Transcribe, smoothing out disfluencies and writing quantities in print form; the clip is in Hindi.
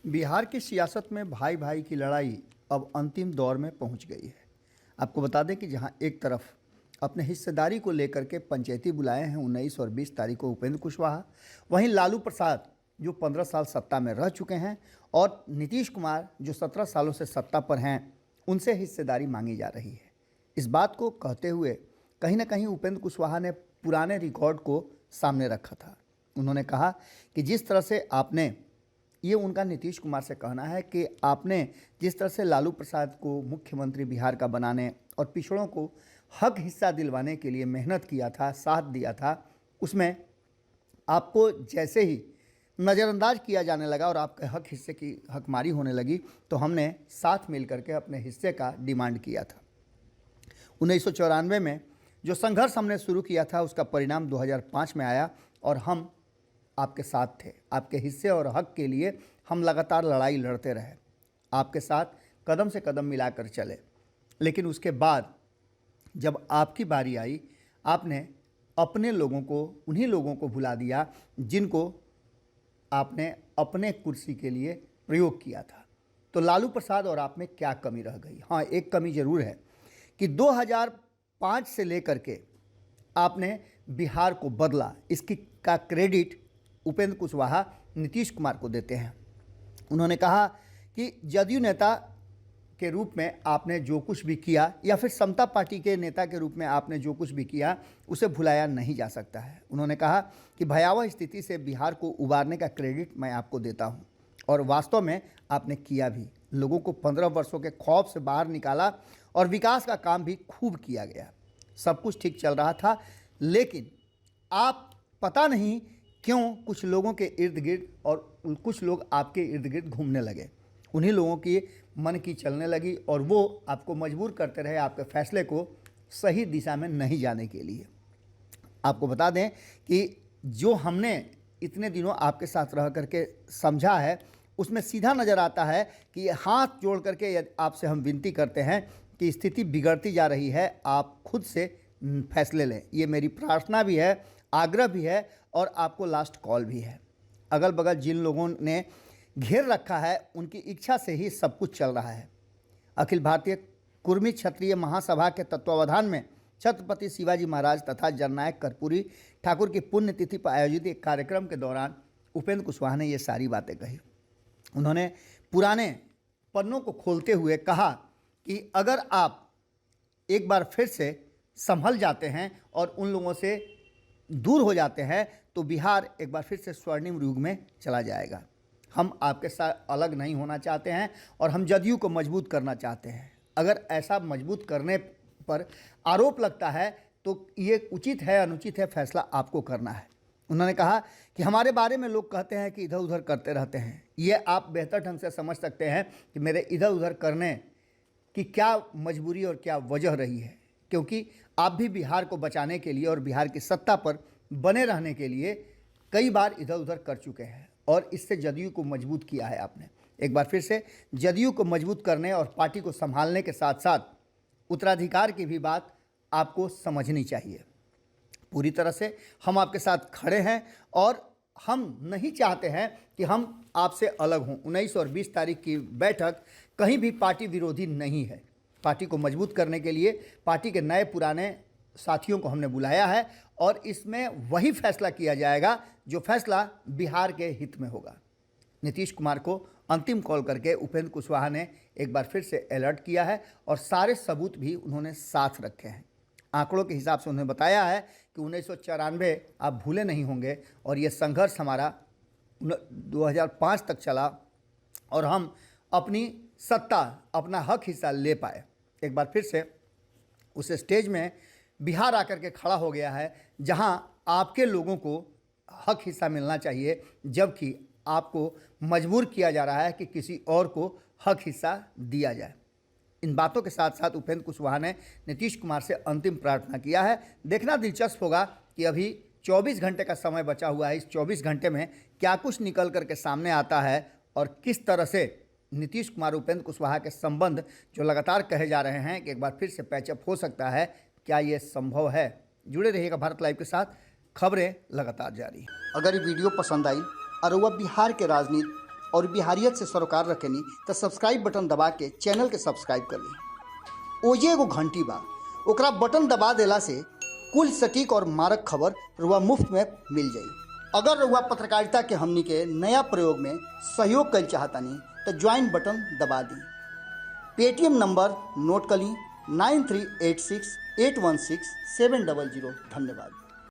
बिहार की सियासत में भाई भाई की लड़ाई अब अंतिम दौर में पहुंच गई है। आपको बता दें कि जहां एक तरफ अपने हिस्सेदारी को लेकर के पंचायती बुलाए हैं 19 और 20 तारीख को उपेंद्र कुशवाहा, वहीं लालू प्रसाद जो 15 साल सत्ता में रह चुके हैं और नीतीश कुमार जो 17 सालों से सत्ता पर हैं, उनसे हिस्सेदारी मांगी जा रही है। इस बात को कहते हुए कहीं ना कहीं उपेंद्र कुशवाहा ने पुराने रिकॉर्ड को सामने रखा था। उन्होंने कहा कि जिस तरह से आपने, ये उनका नीतीश कुमार से कहना है कि आपने जिस तरह से लालू प्रसाद को मुख्यमंत्री बिहार का बनाने और पिछड़ों को हक हिस्सा दिलवाने के लिए मेहनत किया था, साथ दिया था, उसमें आपको जैसे ही नज़रअंदाज किया जाने लगा और आपके हक हिस्से की हकमारी होने लगी, तो हमने साथ मिल करके अपने हिस्से का डिमांड किया था। 1994 में जो संघर्ष हमने शुरू किया था, उसका परिणाम 2005 में आया और हम आपके साथ थे। आपके हिस्से और हक के लिए हम लगातार लड़ाई लड़ते रहे, आपके साथ कदम से कदम मिलाकर चले। लेकिन उसके बाद जब आपकी बारी आई, आपने अपने लोगों को, उन्हीं लोगों को भुला दिया जिनको आपने अपने कुर्सी के लिए प्रयोग किया था। तो लालू प्रसाद और आप में क्या कमी रह गई? हाँ, एक कमी ज़रूर है कि 2005 से लेकर के आपने बिहार को बदला। इसकी का क्रेडिट उपेंद्र कुशवाहा नीतीश कुमार को देते हैं। उन्होंने कहा कि जदयू नेता के रूप में आपने जो कुछ भी किया, या फिर समता पार्टी के नेता के रूप में आपने जो कुछ भी किया, उसे भुलाया नहीं जा सकता है। उन्होंने कहा कि भयावह स्थिति से बिहार को उबारने का क्रेडिट मैं आपको देता हूं, और वास्तव में आपने किया भी। लोगों को 15 वर्षों के खौफ से बाहर निकाला और विकास का काम भी खूब किया गया। सब कुछ ठीक चल रहा था, लेकिन आप पता नहीं क्यों कुछ लोगों के इर्द गिर्द और कुछ लोग आपके इर्द गिर्द घूमने लगे। उन्हीं लोगों की मन की चलने लगी और वो आपको मजबूर करते रहे आपके फैसले को सही दिशा में नहीं जाने के लिए। आपको बता दें कि जो हमने इतने दिनों आपके साथ रह करके समझा है, उसमें सीधा नज़र आता है कि हाथ जोड़ करके आपसे हम विनती करते हैं कि स्थिति बिगड़ती जा रही है, आप खुद से फैसले लें। ये मेरी प्रार्थना भी है, आग्रह भी है और आपको लास्ट कॉल भी है। अगल बगल जिन लोगों ने घेर रखा है, उनकी इच्छा से ही सब कुछ चल रहा है। अखिल भारतीय कुर्मी क्षत्रिय महासभा के तत्वावधान में छत्रपति शिवाजी महाराज तथा जननायक कर्पूरी ठाकुर की पुण्यतिथि पर आयोजित एक कार्यक्रम के दौरान उपेंद्र कुशवाहा ने ये सारी बातें कही। उन्होंने पुराने पन्नों को खोलते हुए कहा कि अगर आप एक बार फिर से संभल जाते हैं और उन लोगों से दूर हो जाते हैं, तो बिहार एक बार फिर से स्वर्णिम युग में चला जाएगा। हम आपके साथ अलग नहीं होना चाहते हैं और हम जदयू को मजबूत करना चाहते हैं। अगर ऐसा मजबूत करने पर आरोप लगता है तो ये उचित है, अनुचित है, फैसला आपको करना है। उन्होंने कहा कि हमारे बारे में लोग कहते हैं कि इधर उधर करते रहते हैं। ये आप बेहतर ढंग से समझ सकते हैं कि मेरे इधर उधर करने की क्या मजबूरी और क्या वजह रही है, क्योंकि आप भी बिहार को बचाने के लिए और बिहार की सत्ता पर बने रहने के लिए कई बार इधर उधर कर चुके हैं और इससे जदयू को मजबूत किया है आपने। एक बार फिर से जदयू को मजबूत करने और पार्टी को संभालने के साथ साथ उत्तराधिकार की भी बात आपको समझनी चाहिए। पूरी तरह से हम आपके साथ खड़े हैं और हम नहीं चाहते हैं कि हम आपसे अलग हों। 19 और 20 तारीख की बैठक कहीं भी पार्टी विरोधी नहीं है। पार्टी को मजबूत करने के लिए पार्टी के नए पुराने साथियों को हमने बुलाया है और इसमें वही फैसला किया जाएगा जो फैसला बिहार के हित में होगा। नीतीश कुमार को अंतिम कॉल करके उपेंद्र कुशवाहा ने एक बार फिर से अलर्ट किया है और सारे सबूत भी उन्होंने साथ रखे हैं। आंकड़ों के हिसाब से उन्होंने बताया है कि 1994 आप भूले नहीं होंगे और ये संघर्ष हमारा 2005 तक चला और हम अपनी सत्ता, अपना हक हिस्सा ले पाए। एक बार फिर से उस स्टेज में बिहार आकर के खड़ा हो गया है जहां आपके लोगों को हक हिस्सा मिलना चाहिए, जबकि आपको मजबूर किया जा रहा है कि किसी और को हक हिस्सा दिया जाए। इन बातों के साथ साथ उपेंद्र कुशवाहा ने नीतीश कुमार से अंतिम प्रार्थना किया है। देखना दिलचस्प होगा कि अभी 24 घंटे का समय बचा हुआ है। इस 24 घंटे में क्या कुछ निकल करके सामने आता है और किस तरह से नीतीश कुमार उपेंद्र कुशवाहा के संबंध जो लगातार कहे जा रहे हैं कि एक बार फिर से पैचअप हो सकता है, क्या ये संभव है? जुड़े रहिएगा भारत लाइव के साथ, खबरें लगातार जारी। अगर ये वीडियो पसंद आई और वह बिहार के राजनीति और बिहारियत से सरोकार रखेनी तो सब्सक्राइब बटन दबा के चैनल के सब्सक्राइब कर ली। ओजे एगो घंटी बा, ओकरा बटन दबा देला से कुल सटीक और मारक खबर रुआ मुफ्त में मिल जाई। अगर रुआ पत्रकारिता के हमनी के नया प्रयोग में सहयोग कर चाहतानी तो ज्वाइन बटन दबा दी। पेटीएम नंबर नोट कर ली 9386816700। धन्यवाद।